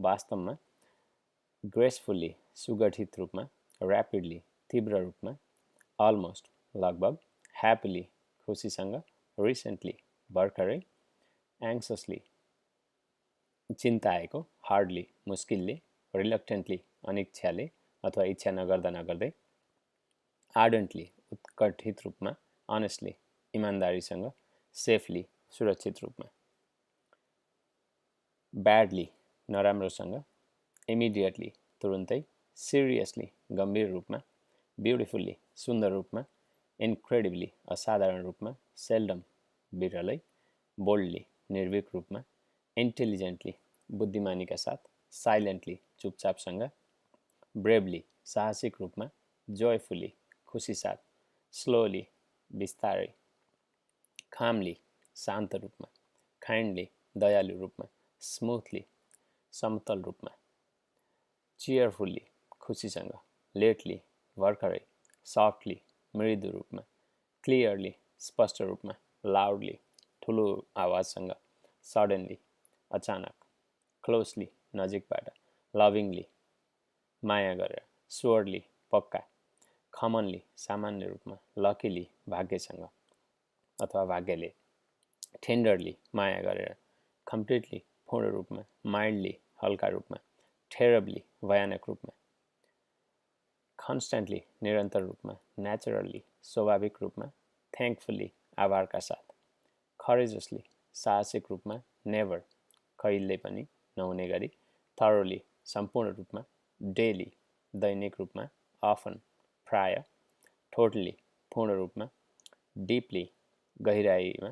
वास्तवमा, ग्रेसफुल्ली सुगठित रूपमा, ऱ्यापिडली तीव्र रूपमा, अलमोस्ट लगभग, ह्याप्पिली खुसीसँग, रिसेन्टली भर्खरै, एङ्ससली चिन्ताएको, हार्डली मुस्किलले, रिलक्टेन्टली अनिच्छाले अथवा इच्छा नगर्दा नगर्दै, आर्डेन्टली उत्कण्ठित रूपमा, अनेस्टली इमान्दारीसँग, सेफली सुरक्षित रूपमा, ब्याडली नराम्रोसँग, इमिडिएटली तुरुन्तै, सिरियसली गम्भीर रूपमा, ब्युटिफुल्ली सुन्दर रूपमा, इन्क्रेडिबली असाधारण रूपमा, सेल्डम बिरलै, बोल्डली निर्भीक रूपमा, इन्टेलिजेन्टली बुद्धिमानीका साथ, साइलेन्टली चुपचापसँग, ब्रेभली साहसिक रूपमा, जोयफुल्ली खुसी साथ, स्लोली बिस्तारै, कामली शान्त रूपमा, काइन्डली दयालु रूपमा, स्मुथली समतल रूपमा, चियरफुल्ली खुसीसँग, लेटली भर्खरै, सफ्टली मृदु रूपमा, क्लियरली स्पष्ट रूपमा, लाउडली ठुलो आवाजसँग, सडनली अचानक, क्लोजली नजिकबाट, लभिङली माया गरेर, स्योरली पक्का, कमनली सामान्य रूपमा, लकिली भाग्यसँग अथवा भाग्यले, टेन्डरली माया गरेर, कम्प्लिटली पूर्ण रूपमा, माइल्डली हल्का रूपमा, टेरेबली भयानक रूपमा, कन्स्टेन्टली निरन्तर रूपमा, नेचुरल्ली स्वाभाविक रूपमा, थ्याङ्कफुल्ली आभारका साथ, करेजसली साहसिक रूपमा, नेभर कहिल्यै पनि नहुने गरी, थरोली सम्पूर्ण रूपमा, डेली दैनिक रूपमा, अफन प्राय, टोटली पूर्ण रूपमा, डिपली गहिराइमा,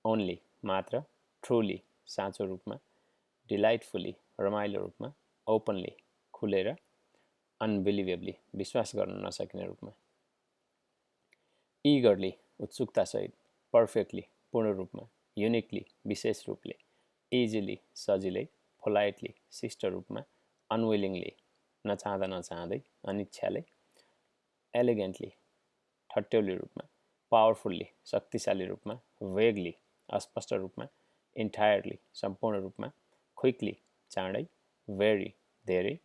ओन्ली मात्र, ट्रुली साँचो रूपमा, डिलाइटफुल्ली रमाइलो रूपमा, ओपनली खुलेर, अनबिलिभेबली विश्वास गर्न नसकिने रूपमा, इगरली उत्सुकतासहित, पर्फेक्टली पूर्ण रूपमा, युनिकली विशेष रूपले, इजिली सजिलै, पोलाइटली शिष्ट रूपमा, अनविलिङली नचाहँदा नचाहँदै, अनिच्छाले, एलिगेन्टली ठट्यौली रूपमा, पावरफुल्ली शक्तिशाली रूपमा, वेगली अस्पष्ट रूपमा, इन्टायरली सम्पूर्ण रूपमा, क्विकली चाँडै, भेरी धेरै,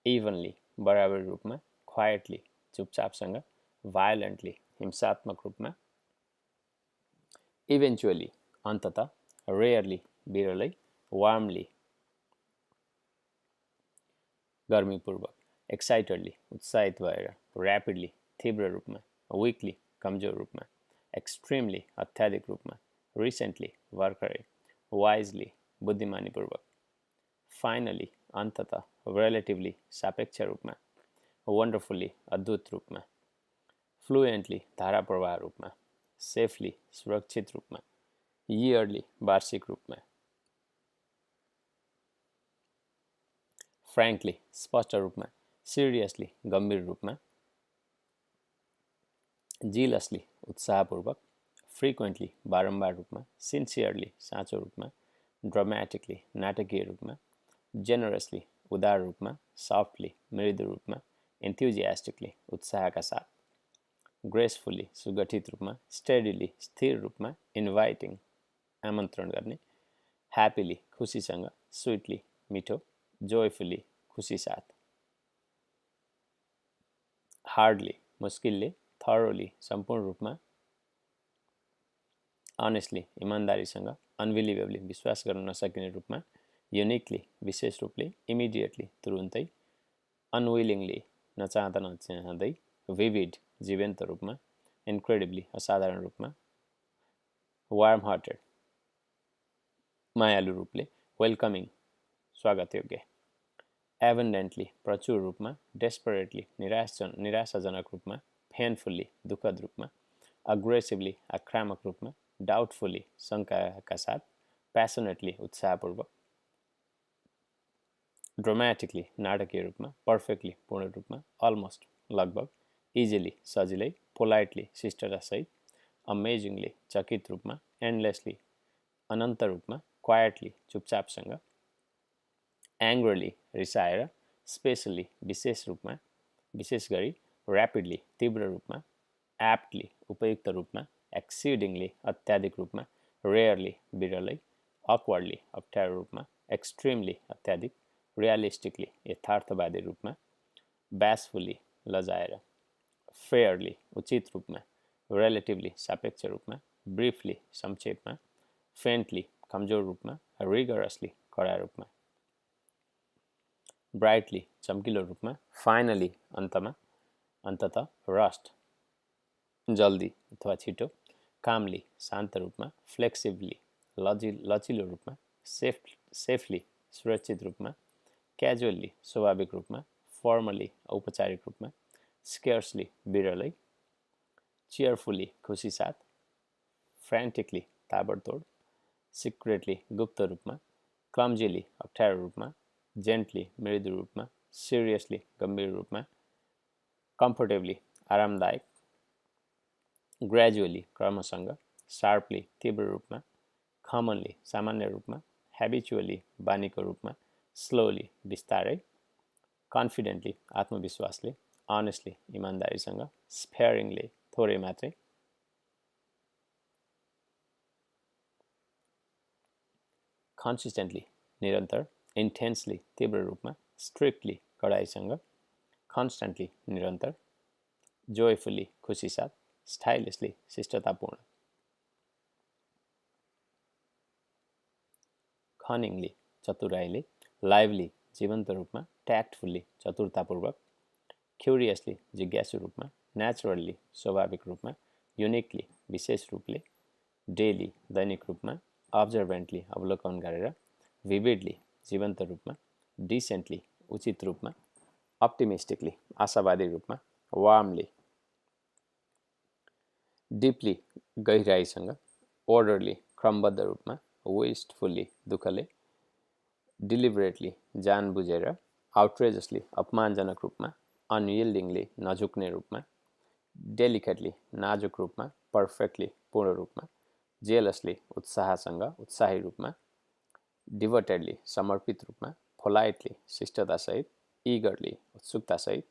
इभनली बराबर रूपमा, क्वाइटली चुपचापसँग, भायोलेन्टली हिंसात्मक रूपमा, इभेन्चुअली अन्ततः, रेयरली बिरलै, वार्मली गर्मीपूर्वक, एक्साइटेडली उत्साहित भएर, ऱ्यापिडली तीव्र रूपमा, विकली कमजोर रूपमा, एक्सट्रिमली अत्याधिक रूपमा, रिसेन्टली भर्खरै, वाइजली बुद्धिमानीपूर्वक, फाइनली अन्ततः, रिलेटिभली सापेक्ष रूपमा, वन्डरफुल्ली अद्भुत रूपमा, फ्लुएन्टली धारा प्रवाह रूपमा, सेफली सुरक्षित रूपमा, इयरली वार्षिक रूपमा, फ्रेङ्कली स्पष्ट रूपमा, सिरियसली गम्भीर रूपमा, जिलसली उत्साहपूर्वक, फ्रिक्वेन्टली बारम्बार रूपमा, सिन्सियरली साँचो रूपमा, ड्रामेटिकली नाटकीय रूपमा, जेनरसली उदार रूपमा, सफ्टली मृदु रूपमा, इन्थ्युजियास्टिकली उत्साहका साथ, ग्रेसफुल्ली सुगठित रूपमा, स्टेडिली स्थिर रूपमा, इन्भाइटिङ आमन्त्रण गर्ने, ह्याप्पिली खुसीसँग, स्विटली मिठो, जोयफुल्ली खुसी साथ, हार्डली मुस्किलले, थरोली सम्पूर्ण रूपमा, अनेस्टली इमान्दारीसँग, अनबिलिभेबली विश्वास गर्न नसकिने रूपमा, युनिकली विशेष रूपले, इमिडिएटली तुरुन्तै, अनविलिङली नचाहँदा नचाहँदै, विभिड जीवन्त रूपमा, इन्क्रेडिबली असाधारण रूपमा, वार्म हार्टेड मायालु रूपले, वेलकमिङ स्वागतयोग्य, एबन्डेन्टली प्रचुर रूपमा, डेस्परेटली निराशाजनक रूपमा, पेनफुल्ली दुःखद रूपमा, अग्रेसिभली आक्रामक रूपमा, डाउटफुल्ली शङ्काका साथ, प्यासनेटली उत्साहपूर्वक, ड्रामेटिकली नाटकीय रूपमा, पर्फेक्टली पूर्ण रूपमा, अलमोस्ट लगभग, इजिली सजिलै, पोलाइटली शिष्टतासहित, अमेजिङली चकित रूपमा, एन्डलेसली अनन्त रूपमा, क्वाइटली चुपचापसँग, एङ्ग्रली रिसाएर, स्पेसली विशेष रूपमा, विशेष गरी, ऱ्यापिडली तीव्र रूपमा, एप्टली उपयुक्त रूपमा, एक्सिडिङली अत्याधिक रूपमा, रेयरली बिरलै, अक्वर्डली अप्ठ्यारो रूपमा, एक्सट्रिमली अत्याधिक, रियलिस्टिकली यथार्थवादी रूपमा, ब्यासफुल्ली लजाएर, फेयरली उचित रूपमा, रिलेटिभली सापेक्ष रूपमा, ब्रिफली संक्षेपमा, फेन्टली कमजोर रूपमा, रिगरसली कडा रूपमा, ब्राइटली चम्किलो रूपमा, फाइनली अन्ततः रस्ट जल्दी अथवा छिटो, कामली शान्त रूपमा, फ्लेक्सिबली लचिलो रूपमा, सेफली सुरक्षित रूपमा, क्याजुअली स्वाभाविक रूपमा, फर्मली औपचारिक रूपमा, स्केर्सली बिरलै, चियरफुल्ली खुसी साथ, फ्रेन्टिकली ताबडतोड, सिक्रेटली गुप्त रूपमा, क्लम्जिली अप्ठ्यारो रूपमा, जेन्टली मृदु रूपमा, सिरियसली गम्भीर रूपमा, कम्फर्टेबली आरामदायक, ग्रेजुअली क्रमसँग, शार्पली तीव्र रूपमा, कमनली सामान्य रूपमा, हेबिचुअली बानीको रूपमा, स्लोली बिस्तारै, कन्फिडेन्टली आत्मविश्वासले, अनेस्टली इमान्दारीसँग, स्पेयरिङली थोरै मात्रै, कन्सिस्टेन्टली निरन्तर, इन्टेन्सली तीव्र रूपमा, स्ट्रिक्टली कडाइसँग, कन्स्टेन्टली निरन्तर, जोयफुल्ली खुसी साथ, स्टाइलिसली शिष्टतापूर्ण, कनिङली चतुराइले, लाइभली जीवन्त रूपमा, ट्याक्टफुल्ली चतुरतापूर्वक, क्युरियसली जिज्ञासु रूपमा, नेचुरल्ली स्वाभाविक रूपमा, युनिकली विशेष रूपले, डेली दैनिक रूपमा, अब्जर्भेन्टली अवलोकन गरेर, भिभिडली जीवन्त रूपमा, डिसेन्टली उचित रूपमा, अप्टिमिस्टिकली आशावादी रूपमा, वार्मली डिपली गहिराइसँग, orderly क्रमबद्ध रूपमा, wastefully दुःखले, deliberately जान बुझेर, outrageously अपमानजनक रूपमा, unyieldingly नझुक्ने रूपमा, delicately नाजुक रूपमा, perfectly पूर्ण रूपमा, jealously उत्साहसँग उत्साही रूपमा, devotedly समर्पित रूपमा, politely शिष्टतासहित, eagerly उत्सुकतासहित,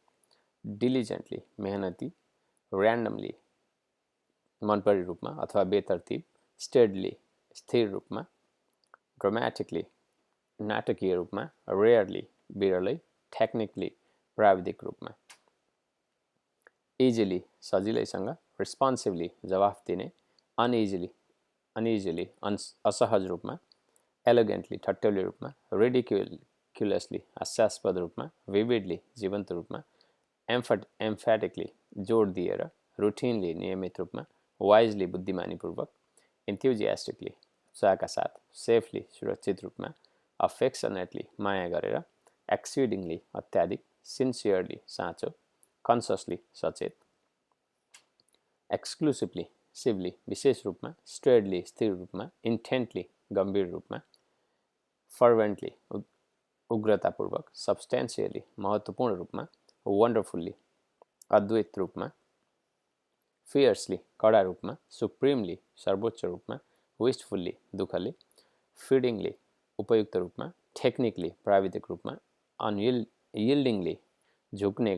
diligently मेहनती, randomly मनपरी रूपमा अथवा बेतरतीब, स्टेडली स्थिर रूपमा, ड्रामेटिकली नाटकीय रूपमा, रेयरली बिरलै, टेक्निकली प्राविधिक रूपमा, इजिली सजिलैसँग, रिस्पोन्सिभली जवाफ दिने, अनइजिली असहज रूपमा, एलिगेन्टली ठट्टौली रूपमा, रिडिक्युलसली हास्यास्पद रूपमा, विविडली जीवन्त रूपमा, एम्फेटिकली जोड दिएर, रुटिनली नियमित रूपमा, वाइजली बुद्धिमानीपूर्वक, इन्थ्युजियास्टिकली उत्साहका साथ, सेफली सुरक्षित रूपमा, अफेक्सनेटली माया गरेर, एक्सिडिङली अत्याधिक, सिन्सियरली साँचो, कन्ससली सचेत, एक्सक्लुसिभली शिवली विशेष रूपमा, स्ट्रेडली स्थिर रूपमा, इन्टेन्टली गम्भीर रूपमा, फर्वेन्टली उग्रतापूर्वक, सब्सटेन्सियली महत्त्वपूर्ण रूपमा, वन्डरफुल्ली अद्वैत रूपमा, फियर्सली कडा रूपमा, सुप्रिमली सर्वोच्च रूपमा, विस्टफुल्ली दुःखले, फिडिङली उपयुक्त रूपमा, टेक्निकली प्राविधिक रूपमा, अनयिल्डिङली झुक्ने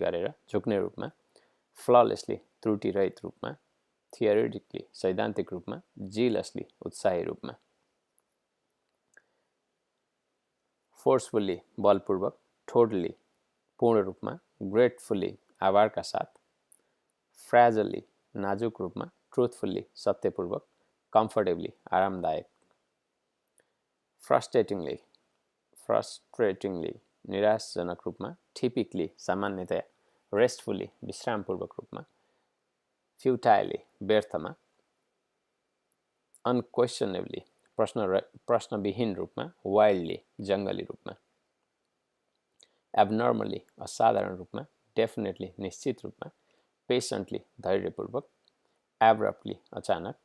रूपमा, फ्ललेसली त्रुटिरहित रूपमा, थियोरेटिकली सैद्धान्तिक रूपमा, जिलसली उत्साही रूपमा, फोर्सफुल्ली बलपूर्वक, टोटली पूर्ण रूपमा, ग्रेटफुल्ली आभारका साथ, फ्रेजली नाजुक रूपमा, ट्रुथफुल्ली सत्यपूर्वक, कम्फर्टेबली आरामदायक, फ्रस्ट्रेटिङली निराशजनक रूपमा, टिपिकली सामान्यतया, रेस्टफुल्ली विश्रामपूर्वक रूपमा, फ्युटाइली व्यर्थमा, अनक्वेसनेबली प्रश्नविहीन रूपमा, वाइल्डली जङ्गली रूपमा, एबनर्मली असाधारण रूपमा, डेफिनेटली निश्चित रूपमा, पेसेन्टली धैर्यपूर्वक, एब्रप्टली अचानक,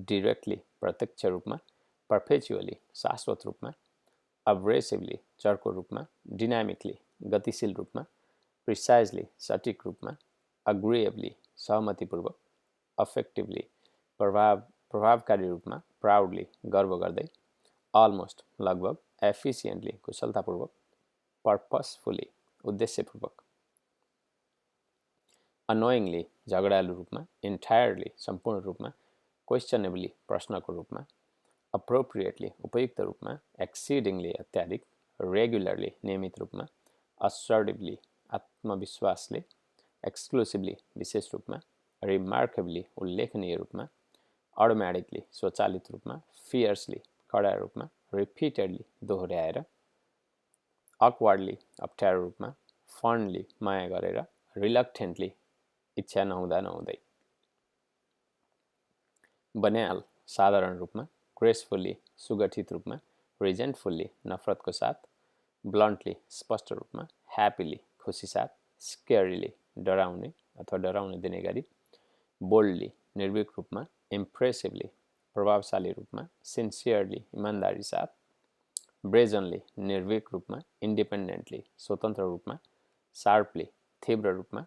डिरेक्टली प्रत्यक्ष रूपमा, पर्पेचुअली शाश्वत रूपमा, अब्रेसिभली चर्को रूपमा, डिनामिकली गतिशील रूपमा, प्रिसाइजली सटीक रूपमा, अग्रिएबली सहमतिपूर्वक, अफेक्टिभली प्रभावकारी रूपमा, प्राउडली गर्व गर्दै, अलमोस्ट लगभग, एफिसिएन्टली कुशलतापूर्वक, पर्पसफुली उद्देश्यपूर्वक, अनोइङली झगडालु रूपमा, इन्टायरली सम्पूर्ण रूपमा, क्वेसनेबली प्रश्नको रूपमा, अप्रोप्रिएटली उपयुक्त रूपमा, एक्सिडिङली अत्याधिक, रेगुलरली नियमित रूपमा, असर्टिभली आत्मविश्वासले, एक्सक्लुसिभली विशेष रूपमा, रिमार्केबली उल्लेखनीय रूपमा, अटोमेटिकली स्वचालित रूपमा, फियर्सली कडा रूपमा, रिपिटेडली दोहोऱ्याएर, अकवर्डली अप्ठ्यारो रूपमा, फन्डली माया गरेर, रिलक्टेन्टली इच्छा नहुँदा नहुँदै। बन्याल साधारण रूपमा, ग्रेसफुल्ली सुगठित रूपमा, रिजेन्टफुल्ली नफरतको साथ, ब्लन्टली स्पष्ट रूपमा, ह्याप्पीली खुसी साथ, स्केरिली डराउने अथवा डराउन दिने गरी, बोल्डली निर्भीक रूपमा, इम्प्रेसिभली प्रभावशाली रूपमा, सिन्सियरली इमान्दारी साथ, ब्रेजनली निर्भीक रूपमा, इन्डिपेन्डेन्टली स्वतन्त्र रूपमा, शार्पली तीव्र रूपमा,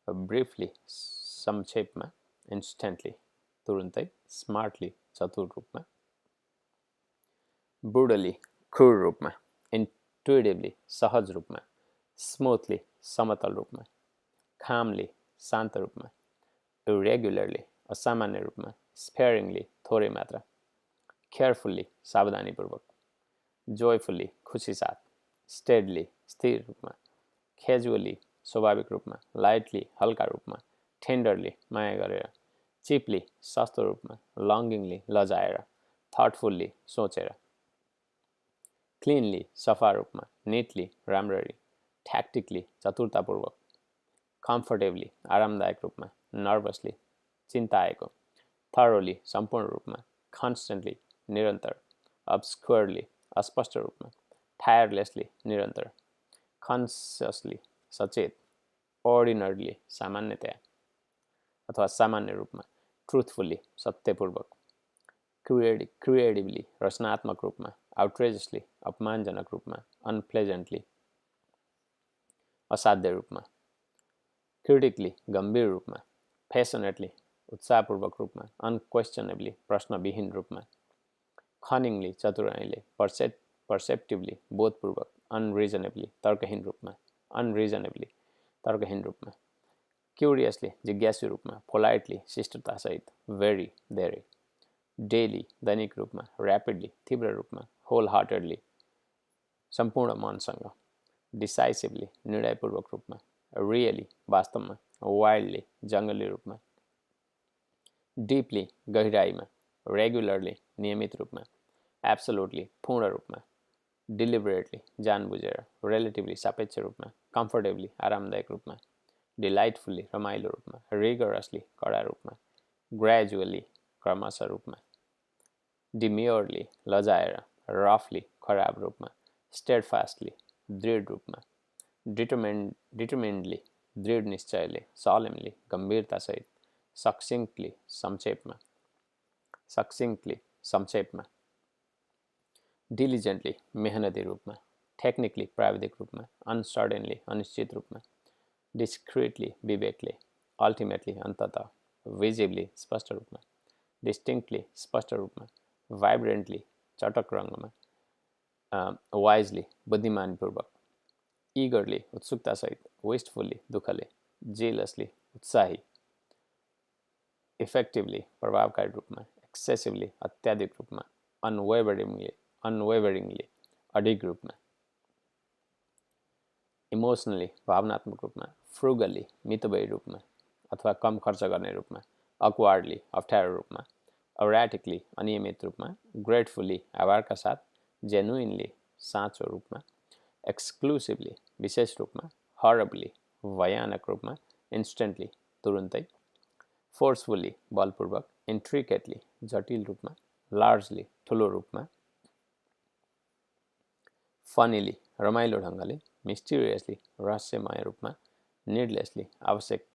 ब्रिफली संक्षेपमा, इन्स्टेन्टली तुरुन्तै, स्मार्टली चतुर रूपमा, ब्रुडली क्रूर रूपमा, इन्टुइटिभली सहज रूपमा, स्मुथली समतल रूपमा, खामली शान्त रूपमा, इरेगुलरली असामान्य रूपमा, स्पेयरिङली थोरै मात्रा, केयरफुल्ली सावधानीपूर्वक, जोयफुल्ली खुसी साथ, स्टेडली स्थिर रूपमा, क्याजुअली स्वाभाविक रूपमा, लाइटली हल्का रूपमा, टेन्डरली माया गरेर, चिपली सस्तो रूपमा, लङ्गिङली लजाएर, थटफुल्ली सोचेर, क्लिनली सफा रूपमा, निटली राम्ररी, ट्याक्टिकली चतुरतापूर्वक, कम्फर्टेबली आरामदायक रूपमा, नर्भसली चिन्ताएको, थरोली सम्पूर्ण रूपमा, कन्स्टेन्टली निरन्तर, अब्सक्योरली अस्पष्ट रूपमा, टायरलेसली निरन्तर, कन्सियसली सचेत, अर्डिनरली सामान्यतया अथवा सामान्य रूपमा, ट्रुथफुल्ली सत्यपूर्वक, क्रिएटिभली रचनात्मक रूपमा, आउटरेजसली अपमानजनक रूपमा, अनप्लेजेन्टली असाध्य रूपमा, क्रिटिकली गम्भीर रूपमा, फेसनेटली उत्साहपूर्वक रूपमा, अनक्वेसनएबली प्रश्नविहीन रूपमा, खनिङली चतुराइले, पर्सेप्टिभली बोधपूर्वक, अनरिजनेबली तर्कहीन रूपमा, अनरिजनेबली तर्कहीन रूपमा, क्युरियसली जिज्ञासु रूपमा, पोलाइटली शिष्टतासहित, भेरी धेरै, डेली दैनिक रूपमा, ऱ्यापिडली तीव्र रूपमा, होल हार्टेडली सम्पूर्ण मनसँग, डिसाइसिभली निर्णयपूर्वक रूपमा, रियली वास्तवमा, वाइल्डली जङ्गली रूपमा, डिपली गहिराईमा, रेगुलरली नियमित रूपमा, एब्सोल्युटली पूर्ण रूपमा, डिलिबरेटली जानबुझेर, रिलेटिभली सापेक्ष रूपमा, कम्फर्टेबली आरामदायक रूपमा, डिलाइटफुल्ली रमाइलो रूपमा, रिगरसली कडा रूपमा, ग्रेजुअली क्रमशः रूपमा, डिम्योरली लजाएर, रफली खराब रूपमा, स्टेडफास्टली दृढ रूपमा, डिटरमिन्डली दृढ निश्चयले, सलेमली गम्भीरतासहित, सक्सिङ्क्टली संक्षेपमा, डिलिजेन्टली मेहनती रूपमा, टेक्निकली प्राविधिक रूपमा, अनसर्टेनली अनिश्चित रूपमा, डिस्क्रिटली विवेकले, अल्टिमेटली अन्ततः, विजिबली स्पष्ट रूपमा, डिस्टिङ्क्टली स्पष्ट रूपमा, भाइब्रेन्टली चटक रङमा, वाइजली बुद्धिमानपूर्वक, इगरली उत्सुकतासहित, वेस्टफुल्ली दुःखले, जेलसली उत्साही, इफेक्टिभली प्रभावकारी रूपमा, एक्सेसिभली अत्याधिक रूपमा, अनवेभरिङली अडिग रूपमा, इमोसनली भावनात्मक रूपमा, फ्रुगली मितव्ययी रूपमा अथवा कम खर्च गर्ने रूपमा, अक्वार्डली अप्ठ्यारो रूपमा, अराटिकली अनियमित रूपमा, ग्रेटफुल्ली आभारका साथ, जेन्युइनली साँचो रूपमा, एक्सक्लुसिभली विशेष रूपमा, हरबली भयानक रूपमा, इन्स्टेन्टली तुरुन्तै, फोर्सफुल्ली बलपूर्वक, इन्ट्रिकेटली जटिल रूपमा, लार्जली ठुलो रूपमा, फनीली रमाइलो ढङ्गले, मिस्टिरियसली रहस्यमय रूपमा, निडलेसली आवश्यक